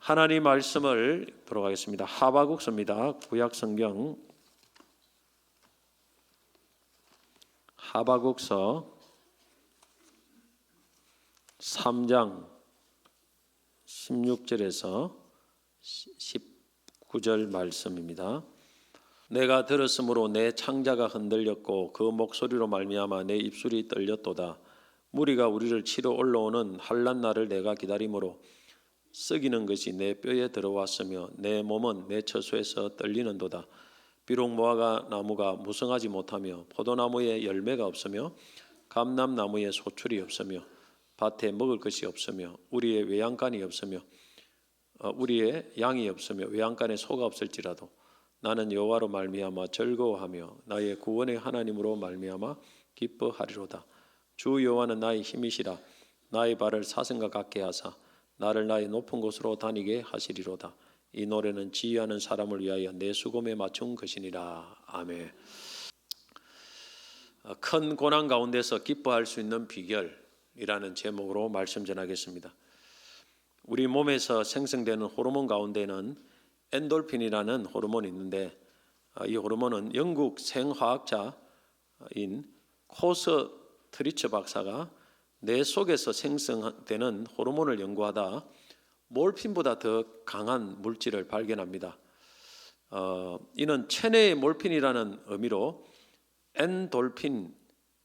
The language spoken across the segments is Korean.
하나님 말씀을 보러 가겠습니다. 하바국서입니다. 구약성경 하바국서 3장 16절에서 19절 말씀입니다. 내가 들었으므로 내 창자가 흔들렸고 그 목소리로 말미암아 내 입술이 떨렸도다. 무리가 우리를 치러 올라오는 환난 날을 내가 기다림으로 썩이는 것이 내 뼈에 들어왔으며 내 몸은 내 처소에서 떨리는도다. 비록 무화과 나무가 무성하지 못하며 포도나무에 열매가 없으며 감람나무에 소출이 없으며 밭에 먹을 것이 없으며 우리의 외양간이 없으며 우리의 양이 없으며 외양간에 소가 없을지라도 나는 여호와로 말미암아 즐거워하며 나의 구원의 하나님으로 말미암아 기뻐하리로다. 주 여호와는 나의 힘이시라. 나의 발을 사슴과 같게 하사 나를 나의 높은 곳으로 다니게 하시리로다. 이 노래는 지휘하는 사람을 위하여 내 수금에 맞춘 것이니라. 아멘. 큰 고난 가운데서 기뻐할 수 있는 비결이라는 제목으로 말씀 전하겠습니다. 우리 몸에서 생성되는 호르몬 가운데는 엔돌핀이라는 호르몬이 있는데 이 호르몬은 영국 생화학자인 코스 트리처 박사가 내 속에서 생성되는 호르몬을 연구하다 몰핀보다 더 강한 물질을 발견합니다. 이는 체내의 몰핀이라는 의미로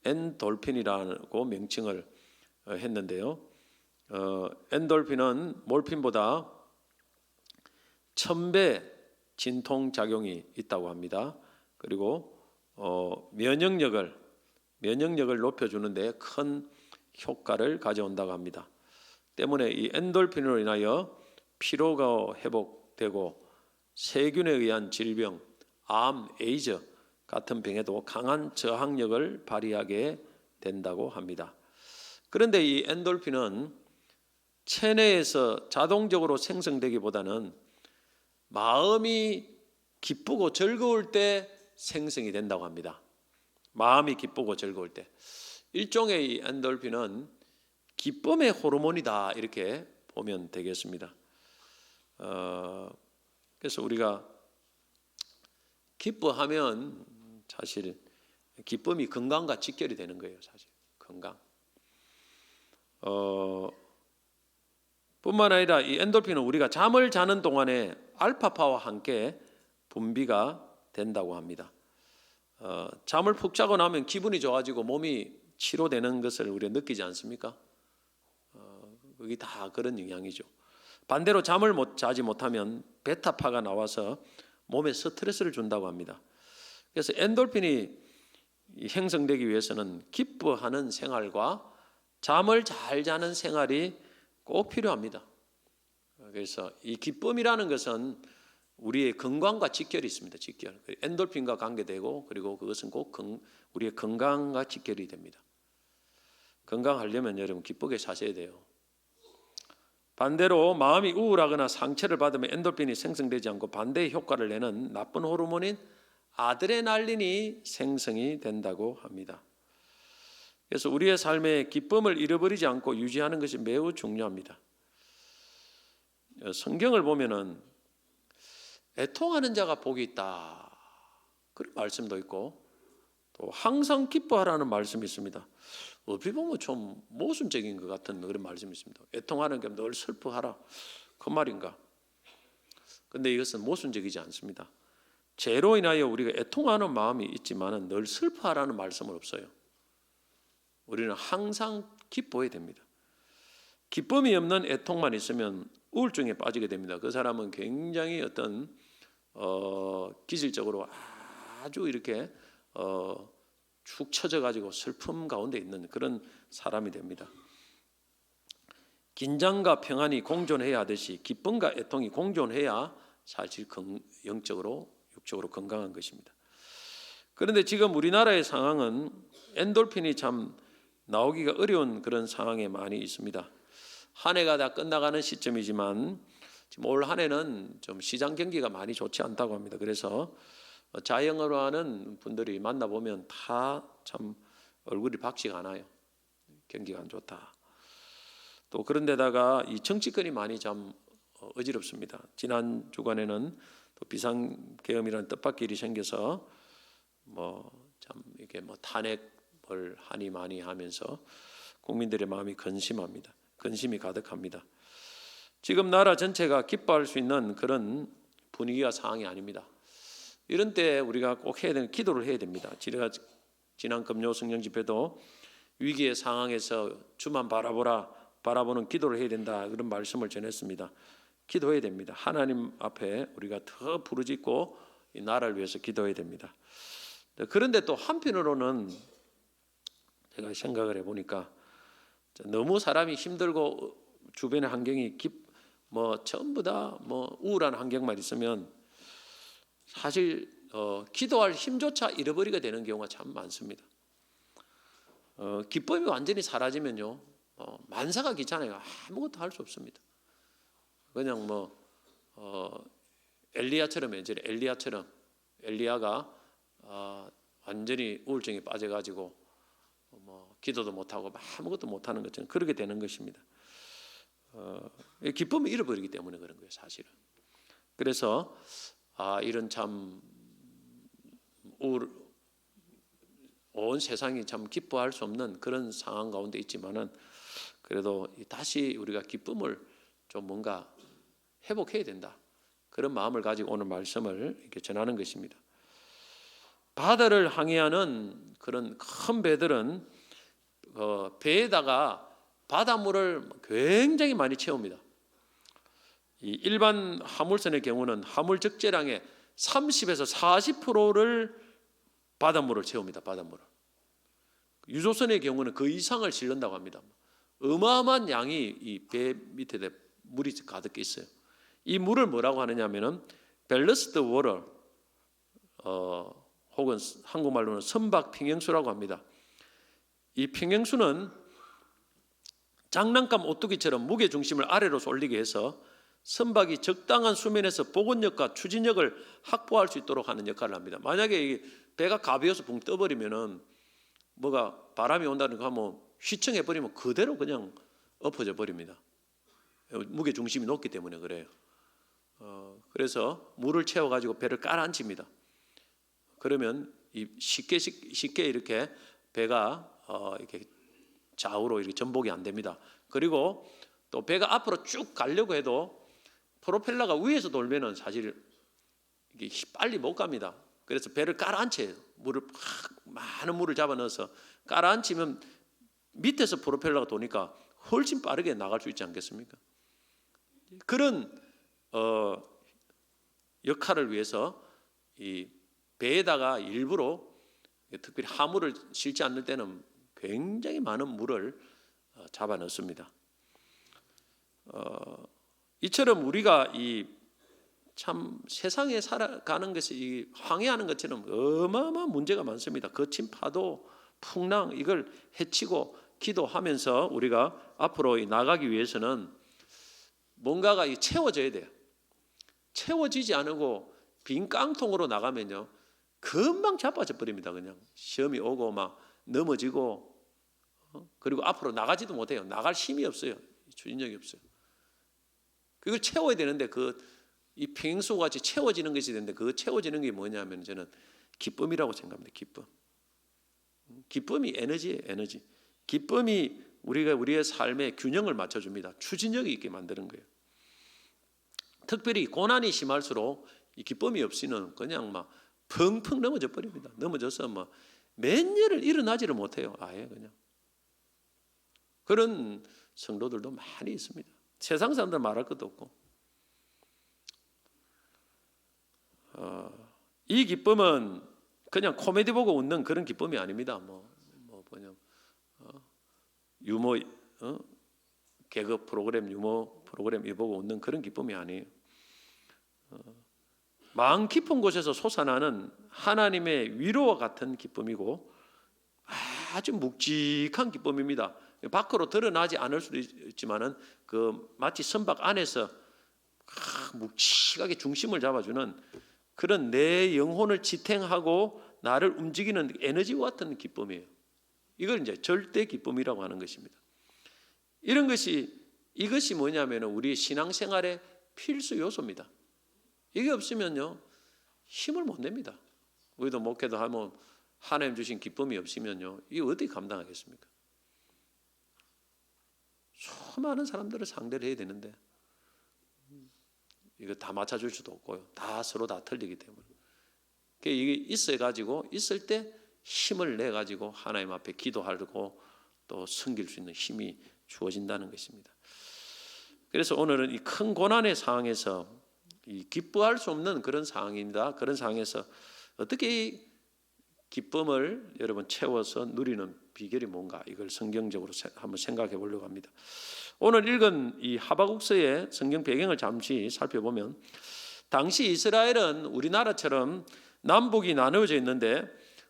엔돌핀이라고 명칭을 했는데요. 엔돌핀은 몰핀보다 1000배 진통작용이 있다고 합니다. 그리고 면역력을 높여주는데 큰 효과를 가져온다고 합니다. 때문에 이 엔돌핀으로 인하여 피로가 회복되고 세균에 의한 질병, 암, 에이즈 같은 병에도 강한 저항력을 발휘하게 된다고 합니다. 그런데 이 엔돌핀은 체내에서 자동적으로 생성되기보다는 마음이 기쁘고 즐거울 때 생성이 된다고 합니다. 마음이 기쁘고 즐거울 때. 일종의 이 엔돌핀은 기쁨의 호르몬이다 이렇게 보면 되겠습니다. 그래서 우리가 기뻐하면 사실 기쁨이 건강과 직결이 되는 거예요. 사실 건강. 뿐만 아니라 이 엔돌핀은 우리가 잠을 자는 동안에 알파파와 함께 분비가 된다고 합니다. 잠을 푹 자고 나면 기분이 좋아지고 몸이 치료되는 것을 우리가 느끼지 않습니까? 그게 다 그런 영향이죠. 반대로 잠을 자지 못하면 베타파가 나와서 몸에 스트레스를 준다고 합니다. 그래서 엔돌핀이 형성되기 위해서는 기뻐하는 생활과 잠을 잘 자는 생활이 꼭 필요합니다. 그래서 이 기쁨이라는 것은 우리의 건강과 직결이 있습니다. 직결. 엔돌핀과 관계되고 그리고 그것은 꼭 우리의 건강과 직결이 됩니다. 건강하려면 여러분 기쁘게 사셔야 돼요. 반대로 마음이 우울하거나 상처를 받으면 엔돌핀이 생성되지 않고 반대의 효과를 내는 나쁜 호르몬인 아드레날린이 생성이 된다고 합니다. 그래서 우리의 삶에 기쁨을 잃어버리지 않고 유지하는 것이 매우 중요합니다. 성경을 보면은 애통하는 자가 복이 있다 그런 말씀도 있고 또 항상 기뻐하라는 말씀이 있습니다. 어떻게 보면 좀 모순적인 것 같은 그런 말씀이 있습니다. 애통하는 게 늘 슬퍼하라 그 말인가? 근데 이것은 모순적이지 않습니다. 죄로 인하여 우리가 애통하는 마음이 있지만은 늘 슬퍼하라는 말씀은 없어요. 우리는 항상 기뻐해야 됩니다. 기쁨이 없는 애통만 있으면 우울증에 빠지게 됩니다. 그 사람은 굉장히 어떤 기질적으로 아주 이렇게 축 처져 가지고 슬픔 가운데 있는 그런 사람이 됩니다. 긴장과 평안이 공존해야 하듯이 기쁨과 애통이 공존해야 사실 영적으로 육적으로 건강한 것입니다. 그런데 지금 우리나라의 상황은 엔돌핀이 참 나오기가 어려운 그런 상황에 많이 있습니다. 한 해가 다 끝나가는 시점이지만 지금 올 한 해는 좀 시장 경기가 많이 좋지 않다고 합니다. 그래서 자영업을 하는 분들이 만나보면 다 참 얼굴이 밝지가 않아요. 경기가 안 좋다. 또 그런데다가 이 정치권이 많이 참 어지럽습니다. 지난 주간에는 또 비상계엄이라는 뜻밖의 일이 생겨서 참 이게 탄핵을 하니 많이 하면서 국민들의 마음이 근심합니다. 근심이 가득합니다. 지금 나라 전체가 기뻐할 수 있는 그런 분위기와 상황이 아닙니다. 이런 때 우리가 꼭 해야 되는 기도를 해야 됩니다. 제가 지난 금요 성령 집회도 위기의 상황에서 주만 바라보는 기도를 해야 된다, 그런 말씀을 전했습니다. 기도해야 됩니다. 하나님 앞에 우리가 더 부르짖고 이 나라를 위해서 기도해야 됩니다. 그런데 또 한편으로는 제가 생각을 해보니까 너무 사람이 힘들고 주변의 환경이 전부 다 우울한 환경만 있으면 사실 기도할 힘조차 잃어버리게 되는 경우가 참 많습니다. 기쁨이 완전히 사라지면요, 만사가 귀찮아요. 아무것도 할 수 없습니다. 그냥 엘리야가 완전히 우울증에 빠져가지고 기도도 못하고 아무것도 못하는 것처럼 그렇게 되는 것입니다. 기쁨을 잃어버리기 때문에 그런 거예요, 사실은. 그래서 이런 참 온 세상이 참 기뻐할 수 없는 그런 상황 가운데 있지만은 그래도 다시 우리가 기쁨을 좀 뭔가 회복해야 된다, 그런 마음을 가지고 오늘 말씀을 이렇게 전하는 것입니다. 바다를 항해하는 그런 큰 배들은 배에다가 바닷물을 굉장히 많이 채웁니다. 이 일반 화물선의 경우는 화물 적재량의 30에서 40%를 바닷물을 채웁니다. 바닷물을. 유조선의 경우는 그 이상을 실른다고 합니다. 어마어마한 양이 이 배 밑에 물이 가득 있어요. 이 물을 뭐라고 하느냐면은 밸러스트 워터, 혹은 한국말로는 선박 평형수라고 합니다. 이 평형수는 장난감 오뚜기처럼 무게 중심을 아래로 쏠리게 해서 선박이 적당한 수면에서 복원력과 추진력을 확보할 수 있도록 하는 역할을 합니다. 만약에 배가 가벼워서 붕 떠버리면은 바람이 온다든가 하면 휘청해버리면 그대로 그냥 엎어져 버립니다. 무게 중심이 높기 때문에 그래요. 그래서 물을 채워가지고 배를 깔아앉힙니다. 그러면 쉽게 이렇게 배가 이렇게 좌우로 이렇게 전복이 안 됩니다. 그리고 또 배가 앞으로 쭉 가려고 해도 프로펠러가 위에서 돌면은 사실 이게 빨리 못 갑니다. 그래서 배를 깔아앉혀요. 많은 물을 잡아 넣어서 깔아앉히면 밑에서 프로펠러가 도니까 훨씬 빠르게 나갈 수 있지 않겠습니까? 그런 역할을 위해서 이 배에다가 일부러 특별히 화물을 실지 않을 때는 굉장히 많은 물을 잡아 넣습니다. 이처럼 우리가 참 세상에 살아가는 것이 항해하는 것처럼 어마어마한 문제가 많습니다. 거친 파도, 풍랑, 이걸 헤치고 기도하면서 우리가 앞으로 나가기 위해서는 뭔가가 채워져야 돼요. 채워지지 않고 빈 깡통으로 나가면요, 금방 자빠져 버립니다. 그냥 시험이 오고 막 넘어지고, 그리고 앞으로 나가지도 못해요. 나갈 힘이 없어요. 추진력이 없어요. 그걸 채워야 되는데 이 평소 같이 채워지는 것이 되는데 그 채워지는 게 뭐냐면 저는 기쁨이라고 생각합니다. 기쁨이 에너지예요. 에너지. 기쁨이 우리의 삶에 균형을 맞춰줍니다. 추진력이 있게 만드는 거예요. 특별히 고난이 심할수록 이 기쁨이 없이는 그냥 막 펑펑 넘어져 버립니다. 넘어져서 몇 년을 일어나지를 못해요. 아예 그냥. 그런 성도들도 많이 있습니다. 세상 사람들 말할 것도 없고. 이 기쁨은 그냥 코미디 보고 웃는 그런 기쁨이 아닙니다. 그냥 유머, 개그 프로그램, 유머 프로그램 이 보고 웃는 그런 기쁨이 아니에요. 마음 깊은 곳에서 솟아나는 하나님의 위로와 같은 기쁨이고 아주 묵직한 기쁨입니다. 밖으로 드러나지 않을 수도 있지만은 마치 선박 안에서 묵직하게 중심을 잡아주는 그런 내 영혼을 지탱하고 나를 움직이는 에너지와 같은 기쁨이에요. 이걸 이제 절대 기쁨이라고 하는 것입니다. 이것이 뭐냐면 우리 신앙생활의 필수 요소입니다. 이게 없으면요 힘을 못 냅니다. 우리도 목회도 하면 하나님 주신 기쁨이 없으면요 이거 어떻게 감당하겠습니까? 수많은 사람들을 상대를 해야 되는데 이거 다 맞춰줄 수도 없고요. 다 서로 다 틀리기 때문에 이게 있어가지고 있을 때 힘을 내가지고 하나님 앞에 기도하고 또 섬길 수 있는 힘이 주어진다는 것입니다. 그래서 오늘은 이 큰 고난의 상황에서 이 기뻐할 수 없는 그런 상황입니다. 그런 상황에서 어떻게 기쁨을 여러분 채워서 누리는 비결이 뭔가 이걸 성경적으로 한번 생각해 보려고 합니다. 오늘 읽은 이 하박국서의 성경 배경을 잠시 살펴보면 당시 이스라엘은 우리나라처럼 남북이 나누어져 있는데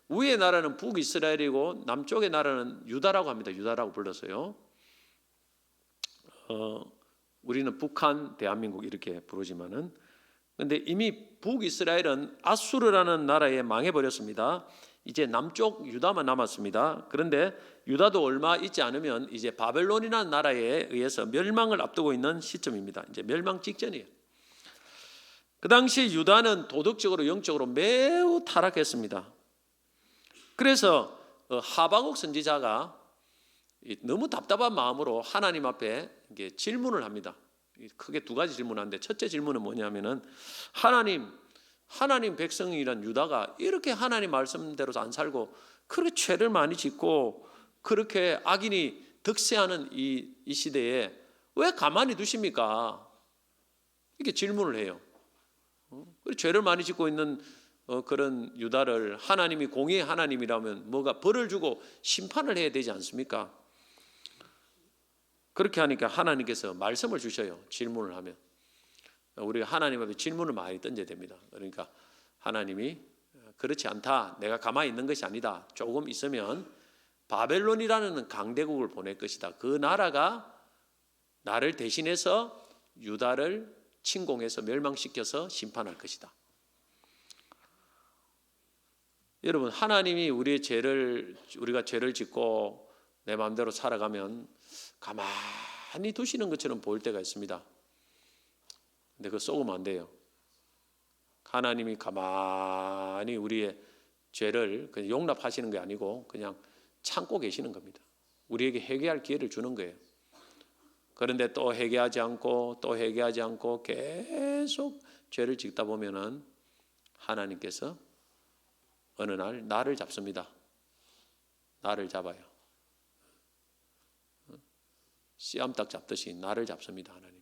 위의 나라는 북이스라엘이고 남쪽의 나라는 유다라고 합니다. 유다라고 불렀어요. 우리는 북한, 대한민국 이렇게 부르지만은 근데 이미 북이스라엘은 아수르라는 나라에 망해버렸습니다. 이제 남쪽 유다만 남았습니다. 그런데 유다도 얼마 있지 않으면 이제 바벨론이라는 나라에 의해서 멸망을 앞두고 있는 시점입니다. 이제 멸망 직전이에요. 그 당시 유다는 도덕적으로 영적으로 매우 타락했습니다. 그래서 하박국 선지자가 너무 답답한 마음으로 하나님 앞에 질문을 합니다. 크게 두 가지 질문하는데 첫째 질문은 뭐냐면은 하나님 백성이란 유다가 이렇게 하나님 말씀대로 안 살고 그렇게 죄를 많이 짓고 그렇게 악인이 득세하는 이 시대에 왜 가만히 두십니까? 이렇게 질문을 해요. 죄를 많이 짓고 있는 그런 유다를 하나님이 공의의 하나님이라면 뭐가 벌을 주고 심판을 해야 되지 않습니까? 그렇게 하니까 하나님께서 말씀을 주셔요. 질문을 하면 우리가 하나님 앞에 질문을 많이 던져야 됩니다. 그러니까 하나님이 그렇지 않다, 내가 가만히 있는 것이 아니다, 조금 있으면 바벨론이라는 강대국을 보낼 것이다. 그 나라가 나를 대신해서 유다를 침공해서 멸망시켜서 심판할 것이다. 여러분, 하나님이 우리가 죄를 짓고 내 마음대로 살아가면 가만히 두시는 것처럼 보일 때가 있습니다. 근데 그거 속으면 안 돼요. 하나님이 가만히 우리의 죄를 그냥 용납하시는 게 아니고 그냥 참고 계시는 겁니다. 우리에게 회개할 기회를 주는 거예요. 그런데 또 회개하지 않고 또 회개하지 않고 계속 죄를 짓다 보면은 하나님께서 어느 날 나를 잡습니다. 나를 잡아요. 씨암탉 잡듯이 나를 잡습니다. 하나님.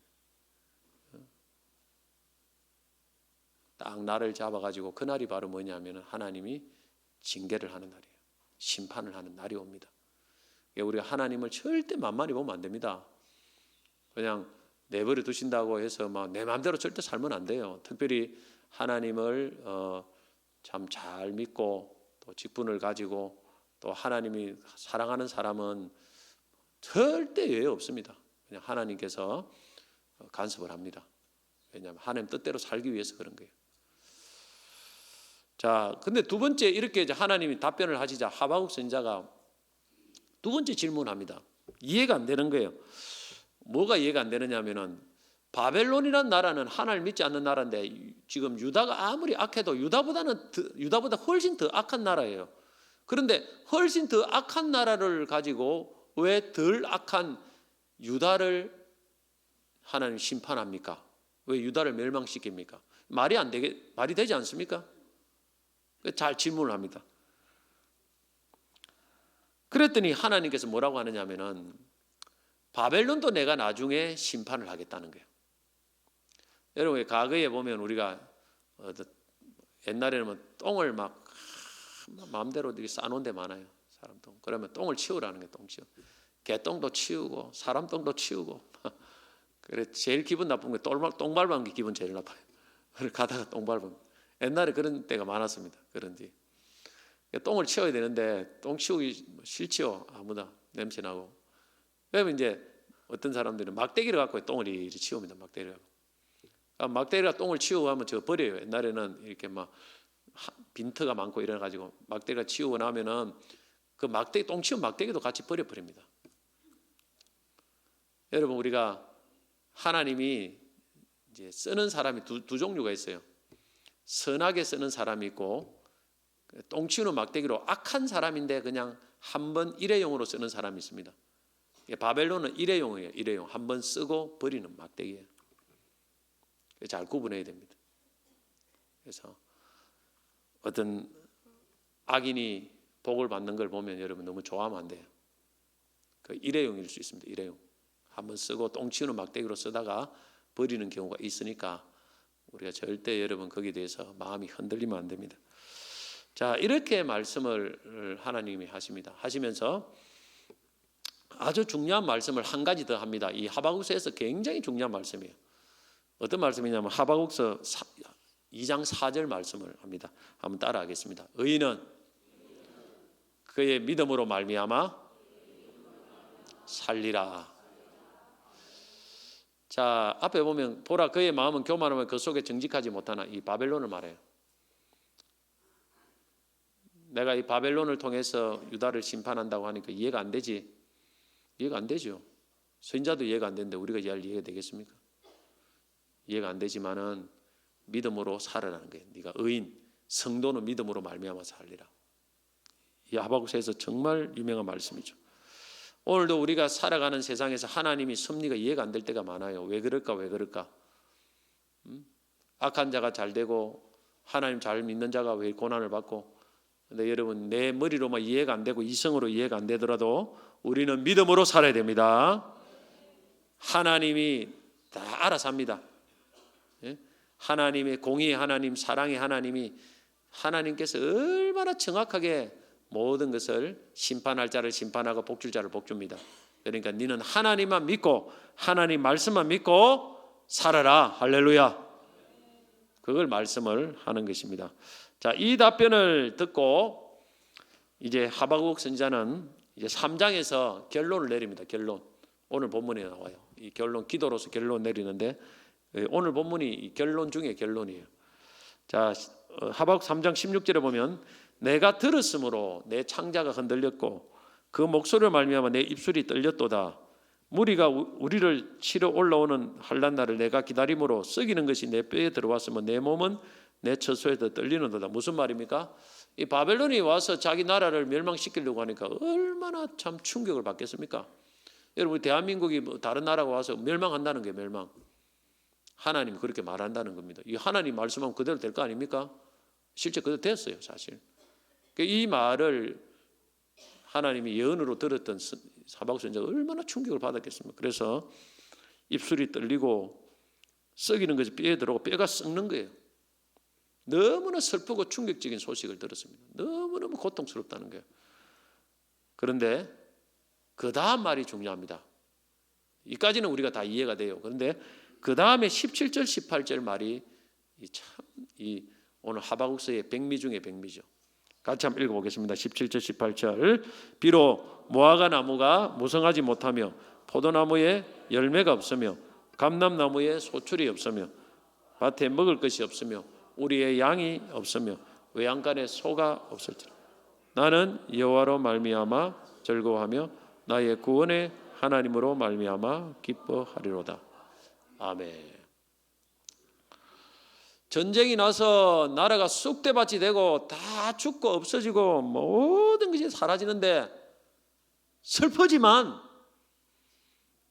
딱 나를 잡아가지고 그날이 바로 뭐냐면 하나님이 징계를 하는 날이에요. 심판을 하는 날이 옵니다. 우리가 하나님을 절대 만만히 보면 안 됩니다. 그냥 내버려 두신다고 해서 막 내 마음대로 절대 살면 안 돼요. 특별히 하나님을 참 잘 믿고 또 직분을 가지고 또 하나님이 사랑하는 사람은 절대 예외 없습니다. 그냥 하나님께서 간섭을 합니다. 왜냐하면 하나님 뜻대로 살기 위해서 그런 거예요. 자, 근데 두 번째 이렇게 이제 하나님이 답변을 하시자 하박국 선지자가 두 번째 질문합니다. 이해가 안 되는 거예요. 뭐가 이해가 안 되느냐면은 바벨론이라는 나라는 하나님을 믿지 않는 나라인데 지금 유다가 아무리 악해도 유다보다 훨씬 더 악한 나라예요. 그런데 훨씬 더 악한 나라를 가지고 왜 덜 악한 유다를 하나님 심판합니까? 왜 유다를 멸망시킵니까? 말이 되지 않습니까? 잘 질문을 합니다. 그랬더니 하나님께서 뭐라고 하느냐면은 바벨론도 내가 나중에 심판을 하겠다는 거예요. 여러분, 과거에 보면 우리가 옛날에는 똥을 막 마음대로 쌓아놓은 데 많아요. 사람 똥. 그러면 똥을 치우라는 게 똥 치우. 개똥도 치우고 사람 똥도 치우고. 그래 제일 기분 나쁜 게 똥 밟은 게 기분 제일 나빠요. 가다가 똥 밟으면. 옛날에 그런 때가 많았습니다. 그런지 똥을 치워야 되는데 똥 치우기 싫지요. 아무나 냄새 나고. 그러면 이제 어떤 사람들은 막대기를 갖고 똥을 이렇게 치웁니다. 막대기를 갖고. 막대기가 똥을 치우고 하면 저 버려요. 옛날에는 이렇게 막 빈터가 많고 이래가지고 막대기가 치우고 나면은 그 똥 치운 막대기도 같이 버립니다. 여러분, 우리가 하나님이 이제 쓰는 사람이 두 종류가 있어요. 선하게 쓰는 사람이 있고 똥치우는 막대기로 악한 사람인데 그냥 한 번 일회용으로 쓰는 사람이 있습니다. 바벨론은 일회용이에요. 일회용. 한 번 쓰고 버리는 막대기예요. 잘 구분해야 됩니다. 그래서 어떤 악인이 복을 받는 걸 보면 여러분 너무 좋아하면 안 돼요. 그 일회용일 수 있습니다. 일회용. 한 번 쓰고 똥치우는 막대기로 쓰다가 버리는 경우가 있으니까 우리가 절대 여러분 거기에 대해서 마음이 흔들리면 안 됩니다. 자, 이렇게 말씀을 하나님이 하십니다. 하시면서 아주 중요한 말씀을 한 가지 더 합니다. 이 하바국서에서 굉장히 중요한 말씀이에요. 어떤 말씀이냐면 하바국서 2장 4절 말씀을 합니다. 한번 따라하겠습니다. 의인은 그의 믿음으로 말미암아 살리라. 자, 앞에 보면 보라 그의 마음은 교만하면 그 속에 정직하지 못하나. 이 바벨론을 말해요. 내가 이 바벨론을 통해서 유다를 심판한다고 하니까 이해가 안 되지. 이해가 안 되죠. 선지자도 이해가 안 되는데 우리가 이해가 되겠습니까? 이해가 안 되지만은 믿음으로 살아라는 거예요. 네가 의인, 성도는 믿음으로 말미암아 살리라. 이 하바국서에서 정말 유명한 말씀이죠. 오늘도 우리가 살아가는 세상에서 하나님이 섭리가 이해가 안 될 때가 많아요. 왜 그럴까? 왜 그럴까? 악한 자가 잘 되고 하나님 잘 믿는 자가 왜 고난을 받고. 근데 여러분 내 머리로만 이해가 안 되고 이성으로 이해가 안 되더라도 우리는 믿음으로 살아야 됩니다. 하나님이 다 알아서 합니다. 하나님의 공의의 하나님, 사랑의 하나님이 하나님께서 얼마나 정확하게 모든 것을 심판할 자를 심판하고 복줄 자를 복줍니다. 그러니까 너는 하나님만 믿고 하나님 말씀만 믿고 살아라. 할렐루야. 그걸 말씀을 하는 것입니다. 자, 이 답변을 듣고 이제 하바국 선지자는 이제 3장에서 결론을 내립니다. 결론. 오늘 본문에 나와요. 이 결론, 기도로서 결론 내리는데 오늘 본문이 이 결론 중에 결론이에요. 자, 하바국 3장 16절에 보면 내가 들었으므로 내 창자가 흔들렸고 그 목소리로 말미암아 내 입술이 떨렸도다. 무리가 우리를 치러 올라오는 환난 날을 내가 기다림으로 썩이는 것이 내 뼈에 들어왔으면 내 몸은 내 처소에서 떨리는도다. 무슨 말입니까? 이 바벨론이 와서 자기 나라를 멸망시키려고 하니까 얼마나 참 충격을 받겠습니까? 여러분 대한민국이 다른 나라가 와서 멸망한다는 게 멸망. 하나님이 그렇게 말한다는 겁니다. 이 하나님 말씀하면 그대로 될 거 아닙니까? 실제 그대로 됐어요, 사실. 이 말을 하나님이 예언으로 들었던 하바국 선지자가 얼마나 충격을 받았겠습니까? 그래서 입술이 떨리고 썩이는 것이 뼈에 들어오고 뼈가 썩는 거예요. 너무나 슬프고 충격적인 소식을 들었습니다. 너무너무 고통스럽다는 거예요. 그런데 그 다음 말이 중요합니다. 이까지는 우리가 다 이해가 돼요. 그런데 그 다음에 17절, 18절 말이 오늘 하바국서의 백미 중에 백미죠. 같이 한번 읽어보겠습니다. 17절, 18절. 비록 무화과 나무가 무성하지 못하며 포도나무에 열매가 없으며 감람나무에 소출이 없으며 밭에 먹을 것이 없으며 우리의 양이 없으며 외양간에 소가 없을지라 나는 여호와로 말미암아 즐거워하며 나의 구원의 하나님으로 말미암아 기뻐하리로다. 아멘. 전쟁이 나서 나라가 쑥대밭이 되고 다 죽고 없어지고 모든 것이 사라지는데 슬프지만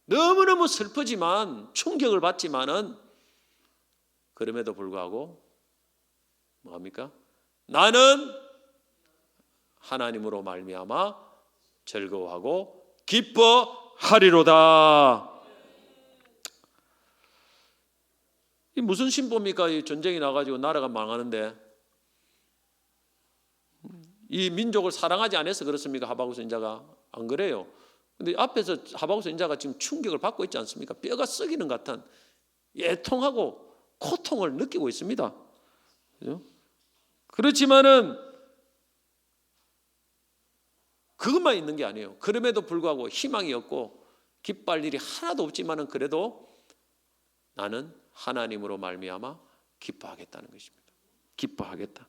너무너무 슬프지만 충격을 받지만은 그럼에도 불구하고 뭐합니까? 나는 하나님으로 말미암아 즐거워하고 기뻐하리로다. 이 무슨 신보입니까? 이 전쟁이 나가지고 나라가 망하는데 이 민족을 사랑하지 않아서 그렇습니까? 하바국 선지자가 안 그래요. 근데 앞에서 하바국 선지자가 지금 충격을 받고 있지 않습니까? 뼈가 썩이는 것 같은 애통하고 고통을 느끼고 있습니다. 그렇죠? 그렇지만은 그것만 있는 게 아니에요. 그럼에도 불구하고 희망이 없고 기뻐할 일이 하나도 없지만은 그래도 나는 하나님으로 말미암아 기뻐하겠다는 것입니다. 기뻐하겠다.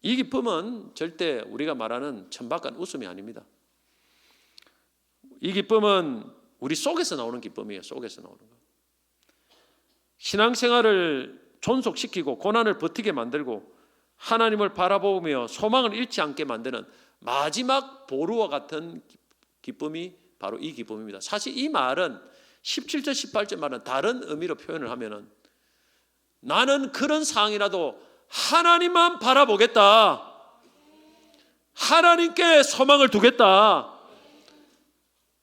이 기쁨은 절대 우리가 말하는 천박한 웃음이 아닙니다. 이 기쁨은 우리 속에서 나오는 기쁨이에요. 속에서 나오는 거. 신앙생활을 존속시키고 고난을 버티게 만들고 하나님을 바라보며 소망을 잃지 않게 만드는 마지막 보루와 같은 기쁨이 바로 이 기쁨입니다. 사실 이 말은 17절 18절 말은 다른 의미로 표현을 하면은 나는 그런 상황이라도 하나님만 바라보겠다, 하나님께 소망을 두겠다,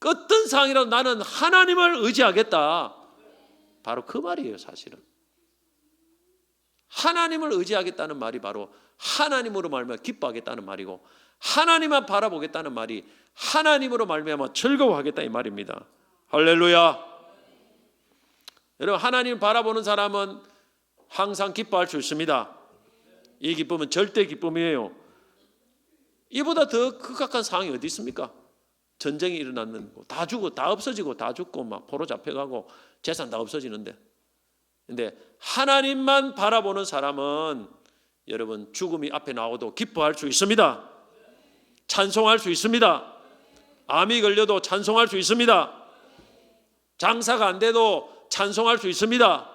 어떤 상황이라도 나는 하나님을 의지하겠다, 바로 그 말이에요. 사실은 하나님을 의지하겠다는 말이 바로 하나님으로 말미암아 기뻐하겠다는 말이고, 하나님만 바라보겠다는 말이 하나님으로 말미암아 즐거워하겠다 이 말입니다. 할렐루야. 여러분, 하나님 바라보는 사람은 항상 기뻐할 수 있습니다. 이 기쁨은 절대 기쁨이에요. 이보다 더 극악한 상황이 어디 있습니까? 전쟁이 일어났는 거, 다 죽고 다 없어지고 다 죽고 막 포로 잡혀가고 재산 다 없어지는데, 근데 하나님만 바라보는 사람은 여러분 죽음이 앞에 나와도 기뻐할 수 있습니다. 찬송할 수 있습니다. 암이 걸려도 찬송할 수 있습니다. 장사가 안 돼도 찬송할 수 있습니다.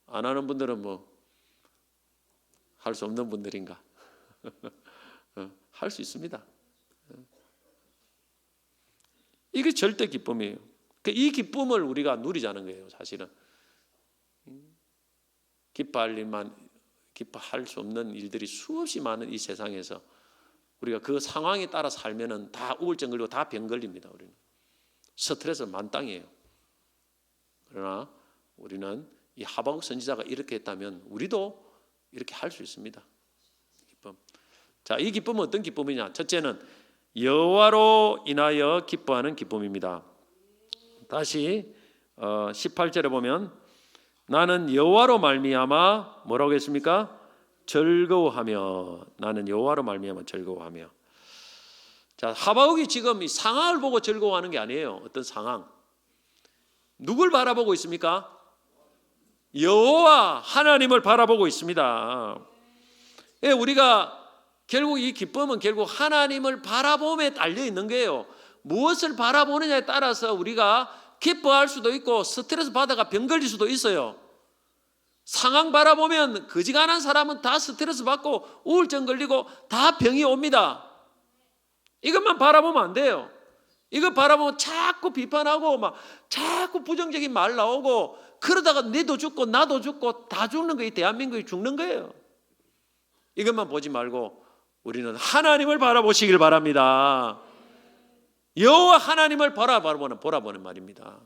안 하는 분들은 뭐 할 수 없는 분들인가? 할 수 있습니다. 이게 절대 기쁨이에요. 이 기쁨을 우리가 누리자는 거예요. 사실은 기뻐할 일만, 기뻐할 수 없는 일들이 수없이 많은 이 세상에서 우리가 그 상황에 따라 살면은 다 우울증 걸리고 다 병 걸립니다. 우리는 스트레스 만땅이에요. 그러나 우리는 이 하박국 선지자가 이렇게 했다면 우리도 이렇게 할 수 있습니다. 기쁨. 자, 이 기쁨은 어떤 기쁨이냐? 첫째는 여호와로 인하여 기뻐하는 기쁨입니다. 다시 18절에 보면 나는 여호와로 말미암아 뭐라고 했습니까? 즐거워하며. 나는 여호와로 말미암아 즐거워하며. 자, 하박국이 지금 이 상황을 보고 즐거워하는 게 아니에요. 어떤 상황. 누굴 바라보고 있습니까? 여호와 하나님을 바라보고 있습니다. 우리가 결국 이 기쁨은 결국 하나님을 바라봄에 달려 있는 거예요. 무엇을 바라보느냐에 따라서 우리가 기뻐할 수도 있고 스트레스 받아가 병 걸릴 수도 있어요. 상황 바라보면 거지간한 사람은 다 스트레스 받고 우울증 걸리고 다 병이 옵니다. 이것만 바라보면 안 돼요. 이거 바라보면 자꾸 비판하고 막 자꾸 부정적인 말 나오고 그러다가 너도 죽고 나도 죽고 다 죽는 거예요. 대한민국이 죽는 거예요. 이것만 보지 말고 우리는 하나님을 바라보시길 바랍니다. 여호와 하나님을 보라보는 말입니다.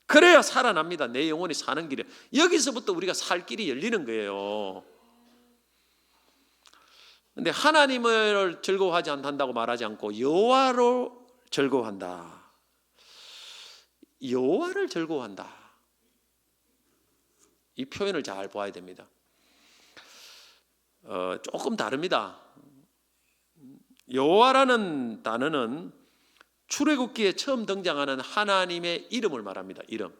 그래야 살아납니다. 내 영혼이 사는 길에. 여기서부터 우리가 살 길이 열리는 거예요. 근데 하나님을 즐거워하지 않는다고 말하지 않고 여호와로 즐거워한다. 여호와를 즐거워한다. 이 표현을 잘 보아야 됩니다. 조금 다릅니다. 여호와라는 단어는 출애굽기에 처음 등장하는 하나님의 이름을 말합니다. 이름.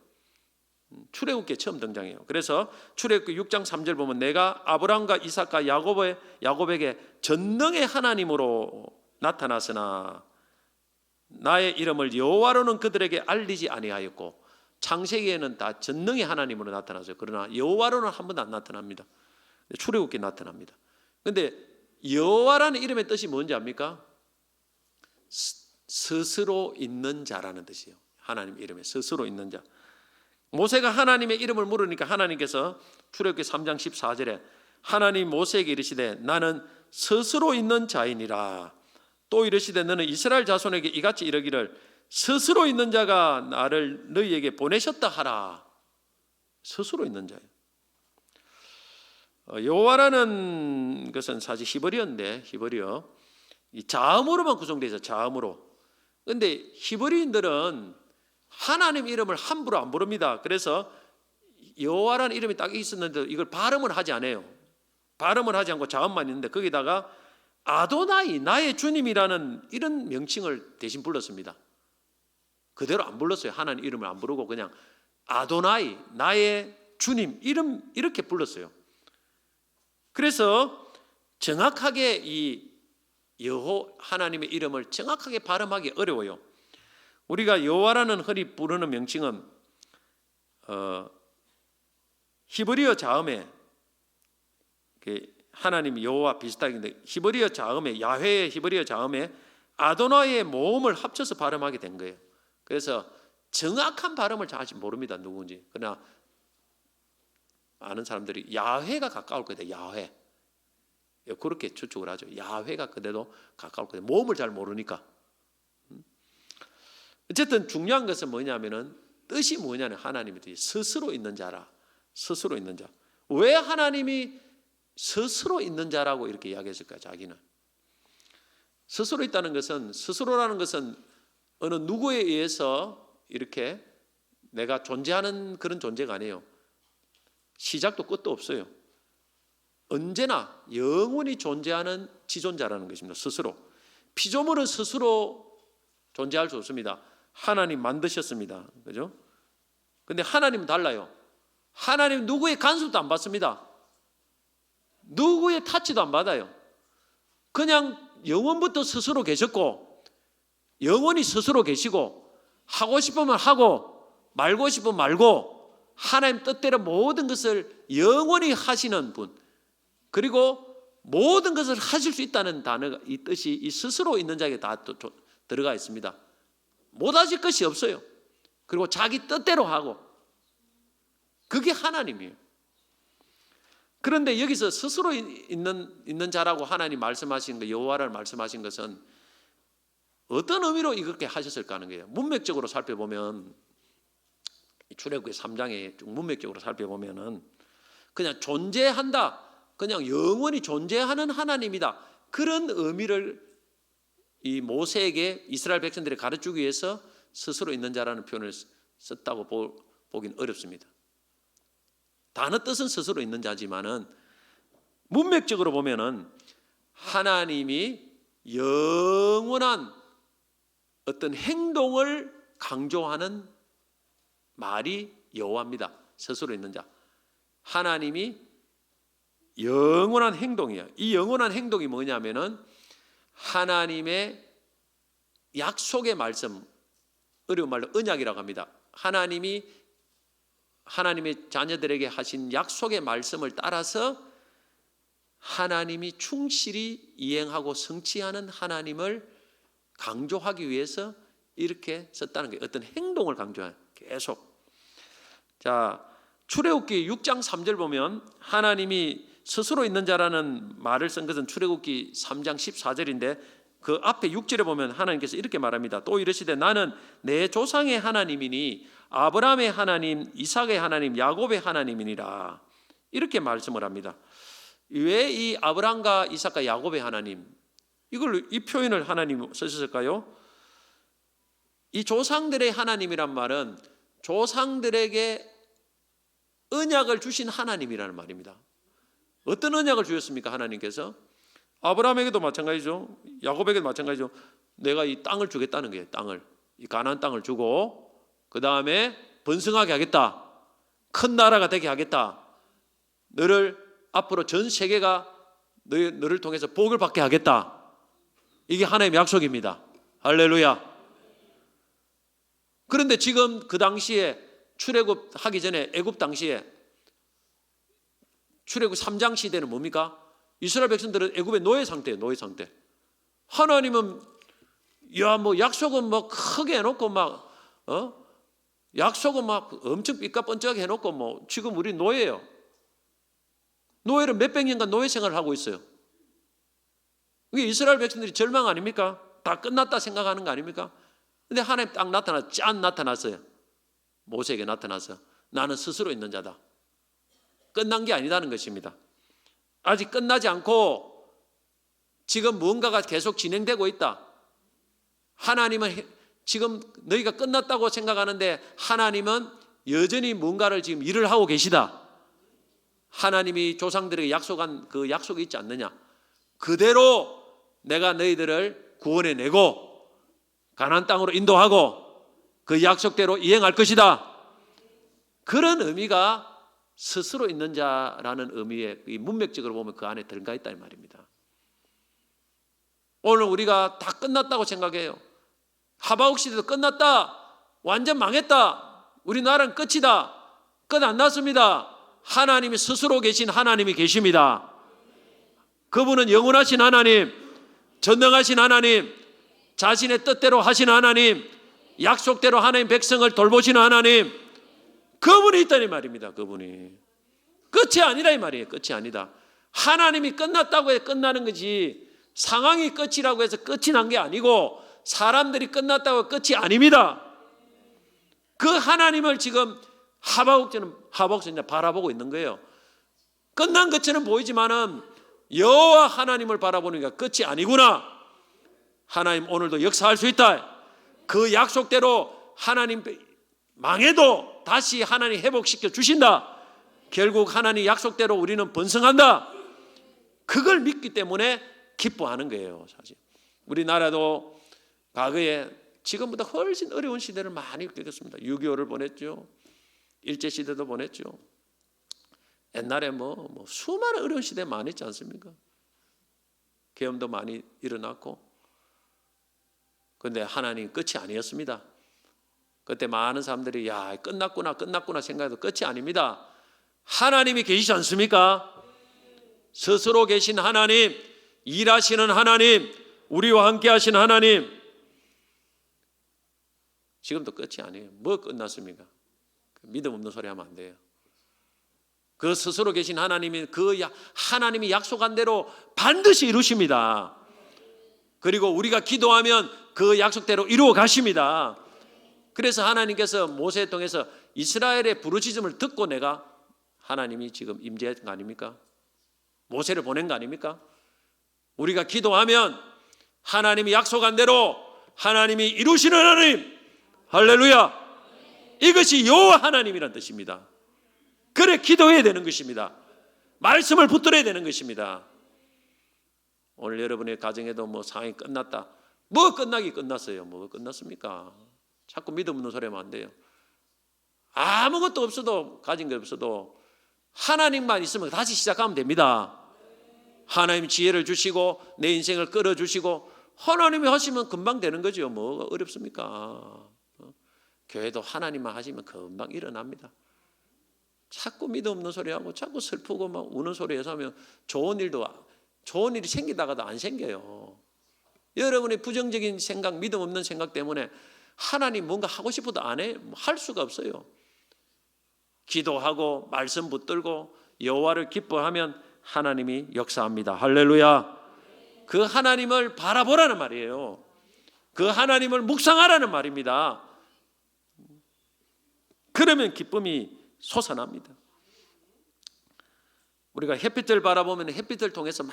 출애굽기에 처음 등장해요. 그래서 출애굽기 6장 3절 보면 내가 아브라함과 이삭과 야곱에게 전능의 하나님으로 나타났으나 나의 이름을 여호와로는 그들에게 알리지 아니하였고, 창세기에는 다 전능의 하나님으로 나타나죠. 그러나 여호와로는 한 번도 안 나타납니다. 출애굽기에 나타납니다. 그런데 여호와라는 이름의 뜻이 뭔지 압니까? 스스로 있는 자라는 뜻이에요. 하나님 이름에 스스로 있는 자. 모세가 하나님의 이름을 물으니까 하나님께서 출애굽기 3장 14절에 하나님 모세에게 이르시되 나는 스스로 있는 자이니라. 또 이르시되 너는 이스라엘 자손에게 이같이 이르기를 스스로 있는 자가 나를 너희에게 보내셨다 하라. 스스로 있는 자예요. 여호와라는 것은 사실 히브리어인데 히브리어 이 자음으로만 구성되어 있어요. 자음으로. 그런데 히브리인들은 하나님 이름을 함부로 안 부릅니다. 그래서 여호와라는 이름이 딱 있었는데 이걸 발음을 하지 않아요. 발음을 하지 않고 자음만 있는데 거기다가 아도나이, 나의 주님이라는 이런 명칭을 대신 불렀습니다. 그대로 안 불렀어요. 하나님 이름을 안 부르고 그냥 아도나이, 나의 주님 이름 이렇게 불렀어요. 그래서 정확하게 이 하나님의 이름을 정확하게 발음하기 어려워요. 우리가 여호와라는 흔히 부르는 명칭은 히브리어 자음에 하나님 여호와 비슷하게 히브리어 자음에 야훼의 히브리어 자음에 아도나이의 모음을 합쳐서 발음하게 된 거예요. 그래서 정확한 발음을 잘 모릅니다. 누구인지. 그러나 아는 사람들이 야훼가 가까울 거다. 야훼. 그렇게 추측을 하죠. 야훼가 그대로 가까울 거다. 모음을 잘 모르니까. 어쨌든 중요한 것은 뭐냐면은 뜻이 뭐냐면 하나님이 스스로 있는 자라. 스스로 있는 자. 왜 하나님이 스스로 있는 자라고 이렇게 이야기했을까요? 자기는. 스스로 있다는 것은, 스스로라는 것은 어느 누구에 의해서 이렇게 내가 존재하는 그런 존재가 아니에요. 시작도 끝도 없어요. 언제나 영원히 존재하는 지존자라는 것입니다. 스스로. 피조물은 스스로 존재할 수 없습니다. 하나님 만드셨습니다. 그죠? 근데 하나님은 달라요. 하나님 누구의 간섭도 안 받습니다. 누구의 타치도 안 받아요. 그냥 영원부터 스스로 계셨고 영원히 스스로 계시고 하고 싶으면 하고 말고 싶으면 말고 하나님 뜻대로 모든 것을 영원히 하시는 분, 그리고 모든 것을 하실 수 있다는 단어가, 이 뜻이 이 스스로 있는 자에게 다 들어가 있습니다. 못하실 것이 없어요. 그리고 자기 뜻대로 하고, 그게 하나님이에요. 그런데 여기서 스스로 있는 자라고 하나님 말씀하신 것, 여호와를 말씀하신 것은 어떤 의미로 이렇게 하셨을까 하는 거예요. 문맥적으로 살펴보면, 출애굽기 3장에 쭉 문맥적으로 살펴보면은 그냥 존재한다, 그냥 영원히 존재하는 하나님이다, 그런 의미를 이 모세에게 이스라엘 백성들이 가르치기 위해서 스스로 있는 자라는 표현을 썼다고 보긴 어렵습니다. 단어 뜻은 스스로 있는 자지만은 문맥적으로 보면은 하나님이 영원한 어떤 행동을 강조하는 말이 여호와입니다. 스스로 있는 자. 하나님이 영원한 행동이에요. 이 영원한 행동이 뭐냐면은 하나님의 약속의 말씀, 어려운 말로 언약이라고 합니다. 하나님이 하나님의 자녀들에게 하신 약속의 말씀을 따라서 하나님이 충실히 이행하고 성취하는 하나님을 강조하기 위해서 이렇게 썼다는 게 어떤 행동을 강조해요. 계속. 자, 출애굽기 6장 3절 보면 하나님이 스스로 있는 자라는 말을 쓴 것은 출애굽기 3장 14절인데 그 앞에 6절에 보면 하나님께서 이렇게 말합니다. 또 이르시되 나는 내 조상의 하나님이니 아브라함의 하나님, 이삭의 하나님, 야곱의 하나님이니라. 이렇게 말씀을 합니다. 왜 이 아브라함과 이삭과 야곱의 하나님, 이 표현을 하나님 쓰셨을까요? 이 조상들의 하나님이란 말은 조상들에게 언약을 주신 하나님이라는 말입니다. 어떤 언약을 주셨습니까? 하나님께서 아브라함에게도 마찬가지죠. 야곱에게도 마찬가지죠. 내가 이 땅을 주겠다는 거예요. 땅을, 이 가나안 땅을 주고 그 다음에 번성하게 하겠다. 큰 나라가 되게 하겠다. 너를 앞으로 전 세계가 너를 통해서 복을 받게 하겠다. 이게 하나님의 약속입니다. 할렐루야. 그런데 지금 그 당시에 출애굽하기 전에 애굽 당시에 출애굽 3장 시대는 뭡니까? 이스라엘 백성들은 애굽의 노예 상태예요. 노예 상태. 하나님은 뭐 약속은 뭐 크게 해놓고 약속은 막 엄청 삐까뻔쩍하게 해놓고 뭐 지금 우리 노예예요. 노예를 몇백 년간 노예 생활을 하고 있어요. 이게 이스라엘 백성들이 절망 아닙니까? 다 끝났다 생각하는 거 아닙니까? 근데 하나님 딱 나타났어요. 모세에게 나타나서 나는 스스로 있는 자다. 끝난 게 아니다는 것입니다. 아직 끝나지 않고 지금 무언가가 계속 진행되고 있다. 하나님은 지금 너희가 끝났다고 생각하는데 하나님은 여전히 뭔가를 지금 일을 하고 계시다. 하나님이 조상들에게 약속한 그 약속이 있지 않느냐. 그대로 내가 너희들을 구원해내고 가나안 땅으로 인도하고 그 약속대로 이행할 것이다. 그런 의미가 스스로 있는 자라는 의미의 문맥적으로 보면 그 안에 들어가 있다는 말입니다. 오늘 우리가 다 끝났다고 생각해요. 하박국 시대도 끝났다. 완전 망했다. 우리 나라는 끝이다. 끝 안 났습니다. 하나님이 스스로 계신 하나님이 계십니다. 그분은 영원하신 하나님, 전능하신 하나님, 자신의 뜻대로 하신 하나님, 약속대로 하나님 백성을 돌보시는 하나님, 그분이 있다는 말입니다. 그분이 끝이 아니라 이 말이에요. 끝이 아니다. 하나님이 끝났다고 해서 끝나는 거지, 상황이 끝이라고 해서 끝이 난 게 아니고, 사람들이 끝났다고 끝이 아닙니다. 그 하나님을 지금 하박국서는 바라보고 있는 거예요. 끝난 것처럼 보이지만은 여호와 하나님을 바라보니까 끝이 아니구나. 하나님 오늘도 역사할 수 있다. 그 약속대로 하나님 망해도 다시 하나님 회복시켜 주신다. 결국 하나님 약속대로 우리는 번성한다. 그걸 믿기 때문에 기뻐하는 거예요. 사실 우리나라도 과거에 지금보다 훨씬 어려운 시대를 많이 겪었습니다. 6.25를 보냈죠. 일제시대도 보냈죠. 옛날에 뭐 수많은 어려운 시대 많이 있지 않습니까? 계엄도 많이 일어났고. 그런데 하나님 끝이 아니었습니다. 그때 많은 사람들이 야 끝났구나 생각해도 끝이 아닙니다. 하나님이 계시지 않습니까? 스스로 계신 하나님, 일하시는 하나님, 우리와 함께 하신 하나님, 지금도 끝이 아니에요. 뭐 끝났습니까? 믿음 없는 소리 하면 안 돼요. 그 스스로 계신 하나님이 하나님이 약속한 대로 반드시 이루십니다. 그리고 우리가 기도하면 그 약속대로 이루어 가십니다. 그래서 하나님께서 모세를 통해서 이스라엘의 부르짖음을 듣고 내가 하나님이 지금 임재한 거 아닙니까? 모세를 보낸 거 아닙니까? 우리가 기도하면 하나님이 약속한 대로 하나님이 이루시는 하나님, 할렐루야! 이것이 여호와 하나님이란 뜻입니다. 그래 기도해야 되는 것입니다. 말씀을 붙들어야 되는 것입니다. 오늘 여러분의 가정에도 뭐 상황이 끝났다. 뭐 끝나기 끝났어요. 뭐 끝났습니까? 자꾸 믿음 없는 소리 하면 안 돼요. 아무것도 없어도, 가진 게 없어도 하나님만 있으면 다시 시작하면 됩니다. 하나님 지혜를 주시고 내 인생을 끌어주시고 하나님이 하시면 금방 되는 거죠. 뭐가 어렵습니까? 교회도 하나님만 하시면 금방 일어납니다. 자꾸 믿음 없는 소리 하고 자꾸 슬프고 막 우는 소리 해서 하면 좋은 일이 생기다가도 안 생겨요. 여러분의 부정적인 생각, 믿음 없는 생각 때문에 하나님 뭔가 하고 싶어도 안 해, 할 수가 없어요. 기도하고 말씀 붙들고 여호와를 기뻐하면 하나님이 역사합니다. 할렐루야. 그 하나님을 바라보라는 말이에요. 그 하나님을 묵상하라는 말입니다. 그러면 기쁨이 솟아납니다. 우리가 햇빛을 바라보면 햇빛을 통해서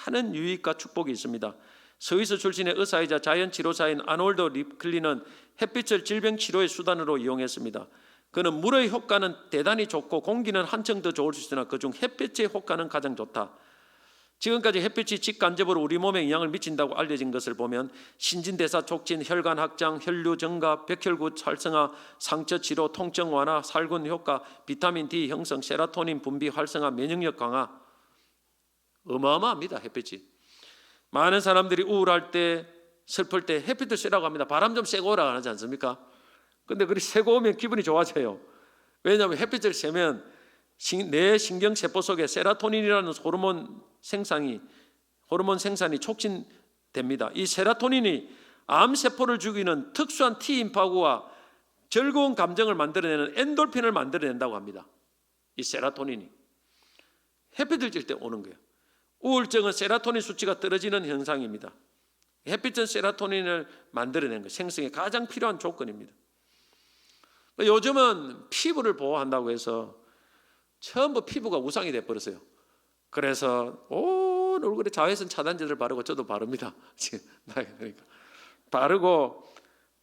많은 유익과 축복이 있습니다. 스위스 출신의 의사이자 자연치료사인 아놀드 리클리는 햇빛을 질병치료의 수단으로 이용했습니다. 그는 물의 효과는 대단히 좋고 공기는 한층 더 좋을 수 있으나 그중 햇빛의 효과는 가장 좋다. 지금까지 햇빛이 직간접으로 우리 몸에 영향을 미친다고 알려진 것을 보면 신진대사 촉진, 혈관 확장, 혈류 증가, 백혈구 활성화, 상처 치료, 통증 완화, 살균 효과, 비타민 D 형성, 세로토닌 분비 활성화, 면역력 강화, 어마어마합니다. 햇빛이. 많은 사람들이 우울할 때, 슬플 때 햇빛을 쐬라고 합니다. 바람 좀 쐬고 오라고 하지 않습니까? 근데 그리 쐬고 오면 기분이 좋아져요. 왜냐하면 햇빛을 쐬면 내 신경세포 속에 세로토닌이라는 호르몬 생산이 촉진됩니다. 이 세로토닌이 암세포를 죽이는 특수한 T임파구와 즐거운 감정을 만들어내는 엔돌핀을 만들어낸다고 합니다. 이 세로토닌이 햇빛을 쬐 때 오는 거예요. 우울증은 세로토닌 수치가 떨어지는 현상입니다. 햇빛은 세로토닌을 만들어내는 거예요. 생성에 가장 필요한 조건입니다. 요즘은 피부를 보호한다고 해서 전부 피부가 우상이 돼버렸어요. 그래서 온 얼굴에 자외선 차단제를 바르고 저도 바릅니다. 그러니까 바르고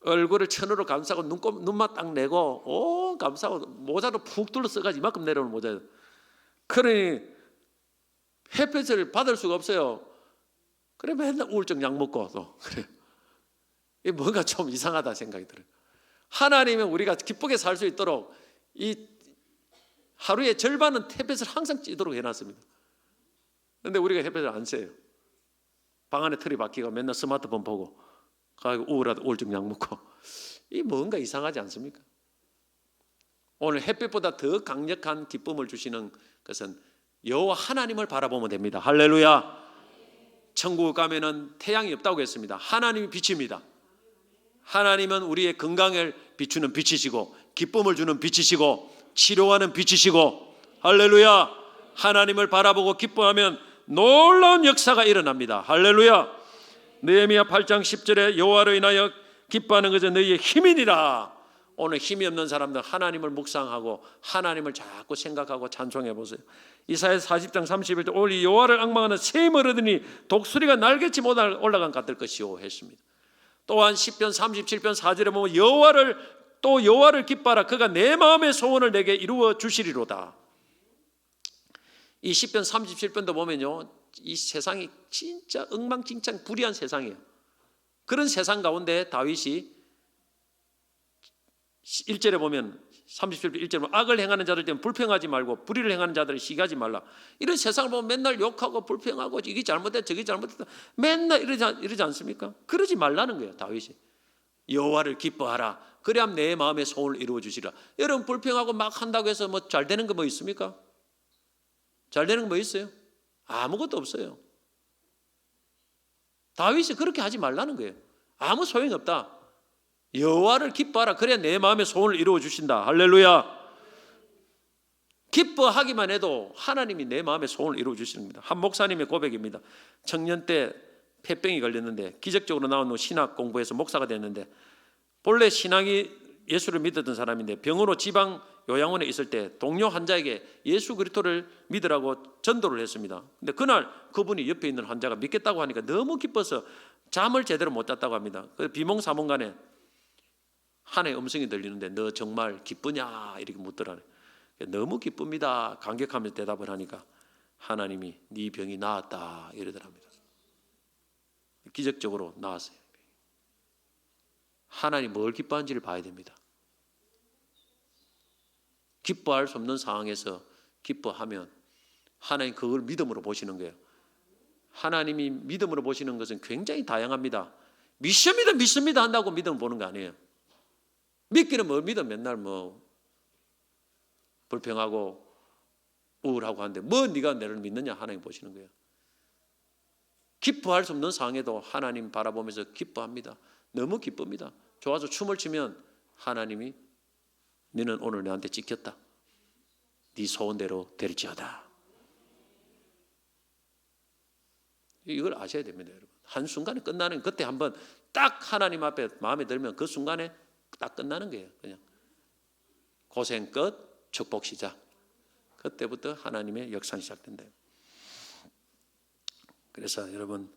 얼굴을 천으로 감싸고 눈만 딱 내고 온 감싸고 모자도 푹 둘러써가지고 이만큼 내려오는 모자예요. 그러니 햇빛을 받을 수가 없어요. 그래 맨날 우울증 약 먹고 또 그래요. 이게 뭔가 좀 이상하다 생각이 들어요. 하나님은 우리가 기쁘게 살 수 있도록 이 하루의 절반은 햇빛을 항상 쬐도록 해놨습니다. 그런데 우리가 햇빛을 안 쐬요. 방 안에 틀이 박히고 맨날 스마트폰 보고 가고 우울하다 우울증 약 먹고 이 뭔가 이상하지 않습니까? 오늘 햇빛보다 더 강력한 기쁨을 주시는 것은 여호와 하나님을 바라보면 됩니다. 할렐루야. 천국 가면은 태양이 없다고 했습니다. 하나님이 빛입니다. 하나님은 우리의 건강을 비추는 빛이시고 기쁨을 주는 빛이시고 치료하는 빛이시고, 할렐루야. 하나님을 바라보고 기뻐하면 놀라운 역사가 일어납니다. 할렐루야. 느헤미야 8장 10절에 여호와로 인하여 기뻐하는 것은 너희의 힘이니라. 오늘 힘이 없는 사람들 하나님을 묵상하고 하나님을 자꾸 생각하고 찬송해 보세요. 이사야 40장 31절 오늘 여호와를 앙망하는 새 힘을 얻으니 독수리가 날개치 못 올라간 것 같을 것이요 했습니다. 또한 시편 37편 4절에 보면 여호와를 기뻐하라. 그가 내 마음의 소원을 내게 이루어 주시리로다. 이 시편 37편도 보면요, 이 세상이 진짜 엉망진창 불의한 세상이에요. 그런 세상 가운데 다윗이 1절에 보면 37편 1절에 보면 악을 행하는 자들 때문에 불평하지 말고 불의를 행하는 자들을 시기하지 말라. 이런 세상을 보면 맨날 욕하고 불평하고 이게 잘못됐다 저게 잘못됐다 맨날 이러지 않습니까? 그러지 말라는 거예요. 다윗이 여호와를 기뻐하라. 그래야 내 마음의 소원을 이루어 주시라. 여러분 불평하고 막 한다고 해서 뭐 잘 되는 거 뭐 있습니까? 잘 되는 거 뭐 있어요? 아무것도 없어요. 다윗이 그렇게 하지 말라는 거예요. 아무 소용이 없다. 여호와를 기뻐하라. 그래야 내 마음의 소원을 이루어 주신다. 할렐루야. 기뻐하기만 해도 하나님이 내 마음의 소원을 이루어 주시는 겁니다. 한 목사님의 고백입니다. 청년 때 폐병이 걸렸는데 기적적으로 나온 후 신학 공부해서 목사가 됐는데, 본래 신앙이 예수를 믿었던 사람인데 병으로 지방 요양원에 있을 때 동료 환자에게 예수 그리스도를 믿으라고 전도를 했습니다. 근데 그날 그분이 옆에 있는 환자가 믿겠다고 하니까 너무 기뻐서 잠을 제대로 못 잤다고 합니다. 그래서 비몽사몽간에 하나의 음성이 들리는데 너 정말 기쁘냐 이렇게 묻더라고요. 너무 기쁩니다 감격하면서 대답을 하니까 하나님이 네 병이 나았다 이러더랍니다. 기적적으로 나았어요. 하나님 뭘 기뻐하는지를 봐야 됩니다. 기뻐할 수 없는 상황에서 기뻐하면 하나님 그걸 믿음으로 보시는 거예요. 하나님이 믿음으로 보시는 것은 굉장히 다양합니다. 믿습니다 한다고 믿음을 보는 거 아니에요. 믿기는 뭘 믿어 맨날 뭐 불평하고 우울하고 하는데 뭐 네가 나를 믿느냐 하나님 보시는 거예요. 기뻐할 수 없는 상황에도 하나님 바라보면서 기뻐합니다. 너무 기쁩니다. 좋아서 춤을 추면 하나님이 너는 오늘 나한테 찍혔다. 네 소원대로 될지어다. 이걸 아셔야 됩니다, 여러분. 한순간에 끝나는 그때 한번 딱 하나님 앞에 마음에 들면 그 순간에 딱 끝나는 거예요. 그냥 고생 끝, 축복 시작. 그때부터 하나님의 역사는 시작된다. 그래서 여러분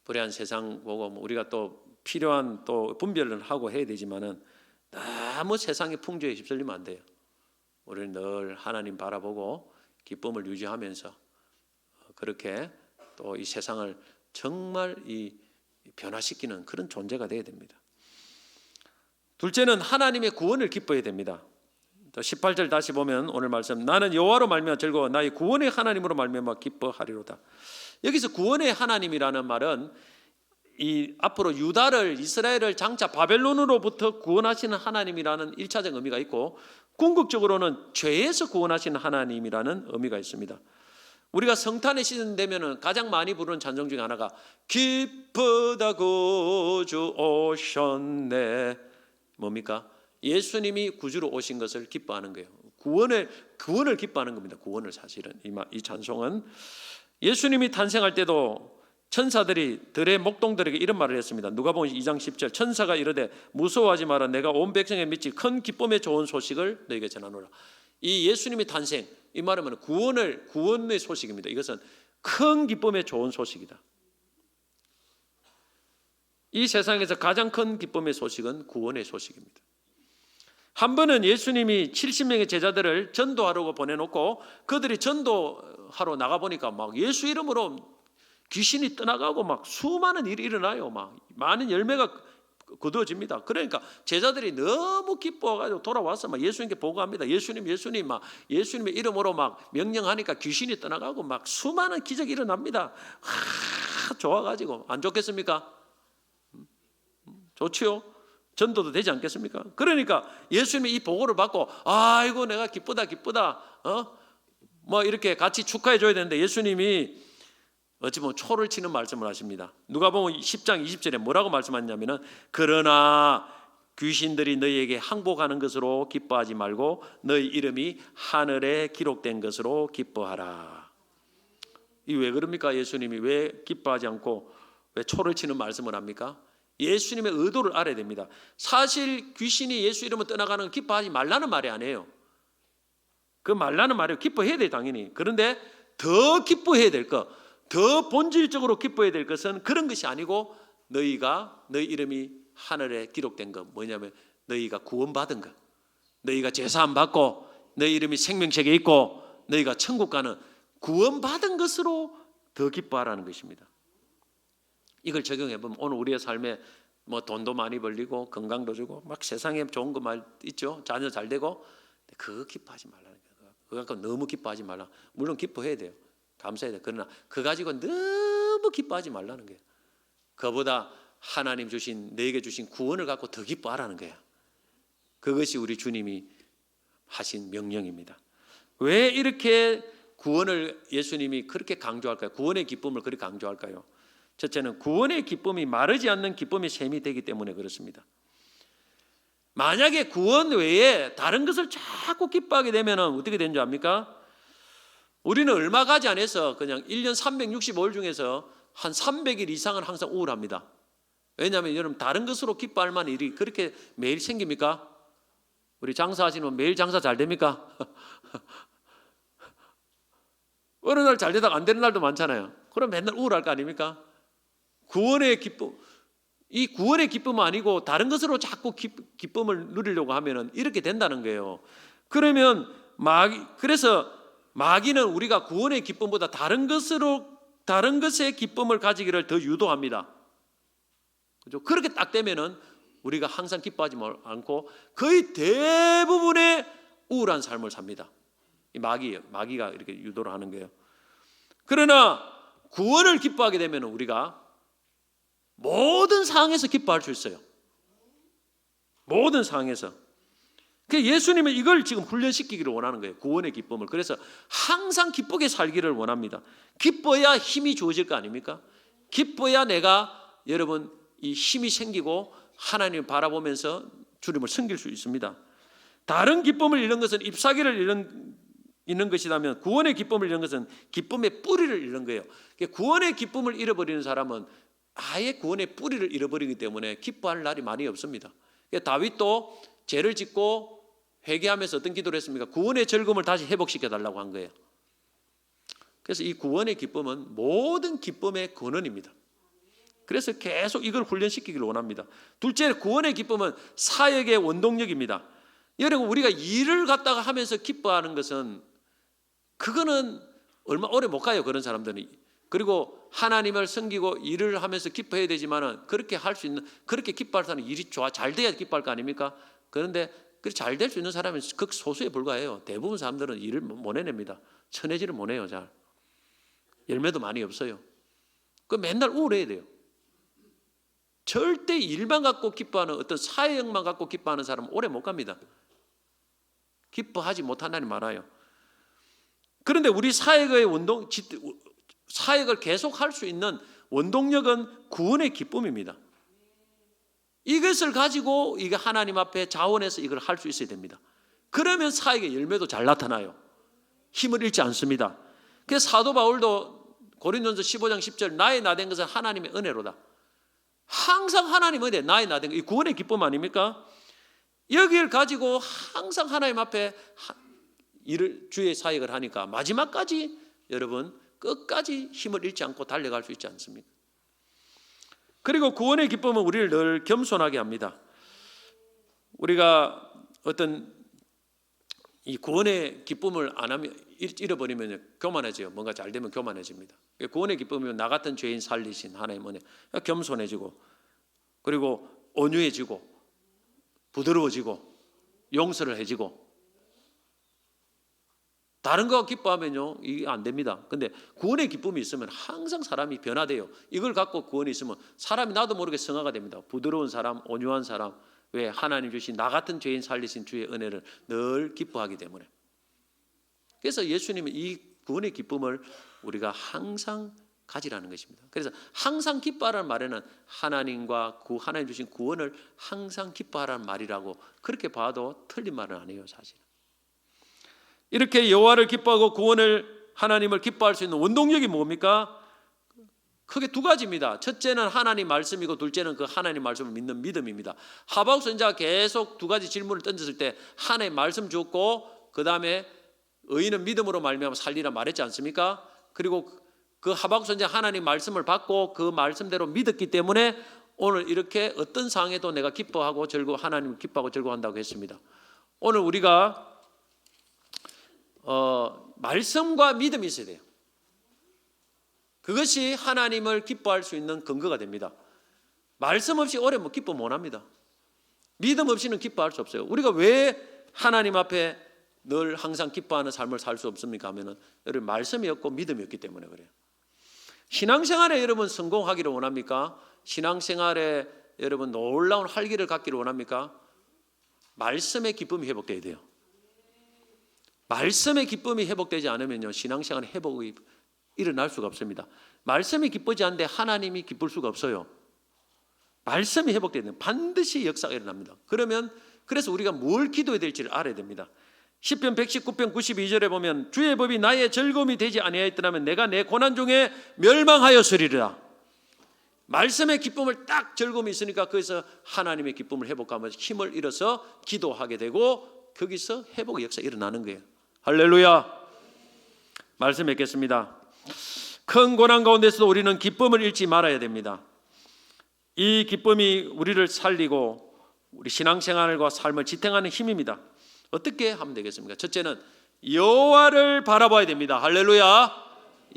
불의한 세상 보고 우리가 또 필요한 또 분별을 하고 해야 되지만은 너무 세상의 풍조에 휩쓸리면 안 돼요. 우리는 늘 하나님 바라보고 기쁨을 유지하면서 그렇게 또 이 세상을 정말 이 변화시키는 그런 존재가 되어야 됩니다. 둘째는 하나님의 구원을 기뻐해야 됩니다. 또 18절 다시 보면 오늘 말씀 나는 여호와로 말미암아 즐거워 나의 구원의 하나님으로 말미암아 기뻐하리로다. 여기서 구원의 하나님이라는 말은 이 앞으로 유다를 이스라엘을 장차 바벨론으로부터 구원하시는 하나님이라는 1차적 의미가 있고 궁극적으로는 죄에서 구원하시는 하나님이라는 의미가 있습니다. 우리가 성탄의 시즌 되면은 가장 많이 부르는 찬송 중에 하나가 기쁘다 구주 오셨네. 뭡니까? 예수님이 구주로 오신 것을 기뻐하는 거예요. 구원을 기뻐하는 겁니다. 구원을 사실은 이 찬송은 예수님이 탄생할 때도 천사들이 들의 목동들에게 이런 말을 했습니다. 누가복음 2장 10절 천사가 이르되 무서워하지 마라 내가 온 백성에 미치 큰 기쁨의 좋은 소식을 너에게 전하노라. 이 예수님의 탄생 이 말은 구원의 소식입니다. 이것은 큰 기쁨의 좋은 소식이다. 이 세상에서 가장 큰 기쁨의 소식은 구원의 소식입니다. 한 번은 예수님이 70명의 제자들을 전도하려고 보내놓고 그들이 전도하러 나가보니까 막 예수 이름으로 귀신이 떠나가고 막 수많은 일이 일어나요. 막 많은 열매가 거두어집니다. 그러니까 제자들이 너무 기뻐가지고 돌아와서 막 예수님께 보고합니다. 예수님 막 예수님의 이름으로 막 명령하니까 귀신이 떠나가고 막 수많은 기적이 일어납니다. 좋아가지고 안 좋겠습니까? 좋지요. 전도도 되지 않겠습니까? 그러니까 예수님이 이 보고를 받고 아이고 내가 기쁘다 뭐 이렇게 같이 축하해 줘야 되는데 예수님이 어찌 보면 초를 치는 말씀을 하십니다. 누가복음 10장 20절에 뭐라고 말씀하냐면은 그러나 귀신들이 너희에게 항복하는 것으로 기뻐하지 말고 너희 이름이 하늘에 기록된 것으로 기뻐하라. 이 왜 그럽니까? 예수님이 왜 기뻐하지 않고 왜 초를 치는 말씀을 합니까? 예수님의 의도를 알아야 됩니다. 사실 귀신이 예수 이름을 떠나가는 건 기뻐하지 말라는 말이 아니에요. 그 말라는 말이에요. 기뻐해야 돼 당연히. 그런데 더 기뻐해야 될 것, 더 본질적으로 기뻐해야 될 것은 그런 것이 아니고 너희 이름이 하늘에 기록된 것, 뭐냐면 너희가 구원받은 것, 너희가 제사함 받고 너희 이름이 생명책에 있고 너희가 천국 가는 구원받은 것으로 더 기뻐하라는 것입니다. 이걸 적용해 보면 오늘 우리의 삶에 뭐 돈도 많이 벌리고 건강도 주고 막 세상에 좋은 것만 있죠. 자녀 잘 되고 그거 기뻐하지 말라는 거예요. 그거 갖고 너무 기뻐하지 말라. 물론 기뻐해야 돼요. 감사해야 돼요. 그러나 그거 가지고 너무 기뻐하지 말라는 거예요. 그보다 하나님 주신 너에게 주신 구원을 갖고 더 기뻐하라는 거예요. 그것이 우리 주님이 하신 명령입니다. 왜 이렇게 구원을 예수님이 그렇게 강조할까요? 구원의 기쁨을 그렇게 강조할까요? 첫째는 구원의 기쁨이 마르지 않는 기쁨의 셈이 되기 때문에 그렇습니다. 만약에 구원 외에 다른 것을 자꾸 기뻐하게 되면 어떻게 되는 줄 압니까? 우리는 얼마 가지 않아서 그냥 1년 365일 중에서 한 300일 이상은 항상 우울합니다. 왜냐하면 여러분 다른 것으로 기뻐할 만한 일이 그렇게 매일 생깁니까? 우리 장사하시는 매일 장사 잘 됩니까? 어느 날 잘 되다가 안 되는 날도 많잖아요. 그럼 맨날 우울할 거 아닙니까? 구원의 기쁨, 이 구원의 기쁨은 아니고 다른 것으로 자꾸 기쁨을 누리려고 하면 이렇게 된다는 거예요. 그러면 그래서 마귀는 우리가 구원의 기쁨보다 다른 것의 기쁨을 가지기를 더 유도합니다. 그죠? 그렇게 딱 되면은 우리가 항상 기뻐하지 않고 거의 대부분의 우울한 삶을 삽니다. 이 마귀가 이렇게 유도를 하는 거예요. 그러나 구원을 기뻐하게 되면 우리가 모든 상황에서 기뻐할 수 있어요. 모든 상황에서. 예수님은 이걸 지금 훈련시키기를 원하는 거예요. 구원의 기쁨을. 그래서 항상 기쁘게 살기를 원합니다. 기뻐야 힘이 주어질 거 아닙니까? 기뻐야 내가 여러분 이 힘이 생기고 하나님을 바라보면서 주님을 섬길 수 있습니다. 다른 기쁨을 잃는 것은 잎사귀를 잃는 것이라면 구원의 기쁨을 잃는 것은 기쁨의 뿌리를 잃는 거예요. 구원의 기쁨을 잃어버리는 사람은 아예 구원의 뿌리를 잃어버리기 때문에 기뻐할 날이 많이 없습니다. 다윗도 죄를 짓고 회개하면서 어떤 기도를 했습니까? 구원의 즐거움을 다시 회복시켜 달라고 한 거예요. 그래서 이 구원의 기쁨은 모든 기쁨의 근원입니다. 그래서 계속 이걸 훈련시키기를 원합니다. 둘째, 구원의 기쁨은 사역의 원동력입니다. 여러분 우리가 일을 갖다가 하면서 기뻐하는 것은 그거는 얼마 오래 못 가요. 그런 사람들은. 그리고 하나님을 섬기고 일을 하면서 기뻐해야 되지만은 그렇게 할 수 있는, 그렇게 기뻐할 사람은 일이 잘 돼야 기뻐할 거 아닙니까? 그런데 그렇게 잘 될 수 있는 사람은 극소수에 불과해요. 대부분 사람들은 일을 못 해냅니다. 쳐내지를 못해요. 잘 열매도 많이 없어요. 그 맨날 우울해야 돼요. 절대 일만 갖고 기뻐하는, 어떤 사역만 갖고 기뻐하는 사람은 오래 못 갑니다. 기뻐하지 못한다니 많아요. 그런데 우리 사역의 사역을 계속할 수 있는 원동력은 구원의 기쁨입니다. 이것을 가지고 이게 하나님 앞에 자원해서 이걸 할 수 있어야 됩니다. 그러면 사역의 열매도 잘 나타나요. 힘을 잃지 않습니다. 그래서 사도 바울도 고린도전서 15장 10절 나의 나된 것은 하나님의 은혜로다. 항상 하나님 은혜, 나의 나된 것, 이 구원의 기쁨 아닙니까? 여기를 가지고 항상 하나님 앞에 주의 사역을 하니까 마지막까지 여러분 끝까지 힘을 잃지 않고 달려갈 수 있지 않습니까? 그리고 구원의 기쁨은 우리를 늘 겸손하게 합니다. 우리가 어떤 이 구원의 기쁨을 안 하면 잃어버리면 교만해져요. 뭔가 잘 되면 교만해집니다. 구원의 기쁨이면 나 같은 죄인 살리신 하나님 은혜, 겸손해지고 그리고 온유해지고 부드러워지고 용서를 해지고. 다른 거 기뻐하면요 이게 안 됩니다. 근데 구원의 기쁨이 있으면 항상 사람이 변화돼요. 이걸 갖고 구원이 있으면 사람이 나도 모르게 성화가 됩니다. 부드러운 사람, 온유한 사람, 왜? 하나님 주신 나 같은 죄인 살리신 주의 은혜를 늘 기뻐하기 때문에. 그래서 예수님은 이 구원의 기쁨을 우리가 항상 가지라는 것입니다. 그래서 항상 기뻐하라는 말에는 하나님과 하나님 주신 구원을 항상 기뻐하라는 말이라고 그렇게 봐도 틀린 말은 아니에요, 사실. 이렇게 여호와를 기뻐하고 구원을 하나님을 기뻐할 수 있는 원동력이 뭡니까? 크게 두 가지입니다. 첫째는 하나님 말씀이고 둘째는 그 하나님 말씀을 믿는 믿음입니다. 하박국 선지자가 계속 두 가지 질문을 던졌을 때 하나님 말씀 주었고 그 다음에 의인은 믿음으로 말미암아 살리라 말했지 않습니까? 그리고 그 하박국 선지자 하나님 말씀을 받고 그 말씀대로 믿었기 때문에 오늘 이렇게 어떤 상황에도 내가 기뻐하고 하나님을 기뻐하고 즐거워한다고 했습니다. 오늘 우리가 말씀과 믿음이 있어야 돼요. 그것이 하나님을 기뻐할 수 있는 근거가 됩니다. 말씀 없이 오래 기뻐 못합니다. 믿음 없이는 기뻐할 수 없어요. 우리가 왜 하나님 앞에 늘 항상 기뻐하는 삶을 살 수 없습니까? 하면은 여러분 말씀이 없고 믿음이 없기 때문에 그래요. 신앙생활에 여러분 성공하기를 원합니까? 신앙생활에 여러분 놀라운 활기를 갖기를 원합니까? 말씀의 기쁨이 회복돼야 돼요. 말씀의 기쁨이 회복되지 않으면요 신앙생활의 회복이 일어날 수가 없습니다. 말씀이 기쁘지 않는데 하나님이 기쁠 수가 없어요. 말씀이 회복되면 반드시 역사가 일어납니다. 그래서 우리가 뭘 기도해야 될지를 알아야 됩니다. 시편 119편 92절에 보면 주의 법이 나의 즐거움이 되지 아니하였더라면 내가 내 고난 중에 멸망하였으리라. 말씀의 기쁨을 딱 즐거움이 있으니까 거기서 하나님의 기쁨을 회복하면서 힘을 잃어서 기도하게 되고 거기서 회복의 역사가 일어나는 거예요. 할렐루야. 말씀 뵙겠습니다. 큰 고난 가운데서도 우리는 기쁨을 잃지 말아야 됩니다. 이 기쁨이 우리를 살리고 우리 신앙생활과 삶을 지탱하는 힘입니다. 어떻게 하면 되겠습니까? 첫째는 여호와를 바라봐야 됩니다. 할렐루야.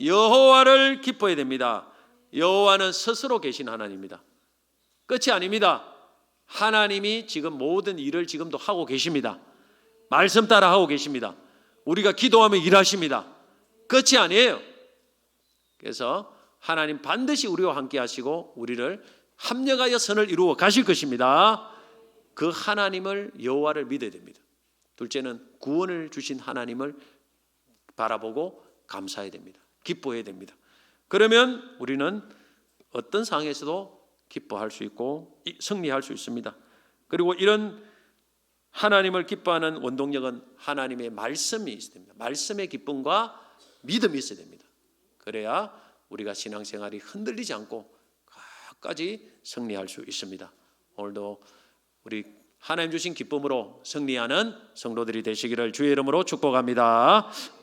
여호와를 기뻐해야 됩니다. 여호와는 스스로 계신 하나님입니다. 끝이 아닙니다. 하나님이 지금 모든 일을 지금도 하고 계십니다. 말씀 따라 하고 계십니다. 우리가 기도하면 일하십니다. 끝이 아니에요. 그래서 하나님 반드시 우리와 함께 하시고 우리를 합력하여 선을 이루어 가실 것입니다. 그 하나님을 여호와를 믿어야 됩니다. 둘째는 구원을 주신 하나님을 바라보고 감사해야 됩니다. 기뻐해야 됩니다. 그러면 우리는 어떤 상황에서도 기뻐할 수 있고 승리할 수 있습니다. 그리고 이런 하나님을 기뻐하는 원동력은 하나님의 말씀이 있어야 됩니다. 말씀의 기쁨과 믿음이 있어야 됩니다. 그래야 우리가 신앙생활이 흔들리지 않고 끝까지 승리할 수 있습니다. 오늘도 우리 하나님 주신 기쁨으로 승리하는 성도들이 되시기를 주의 이름으로 축복합니다.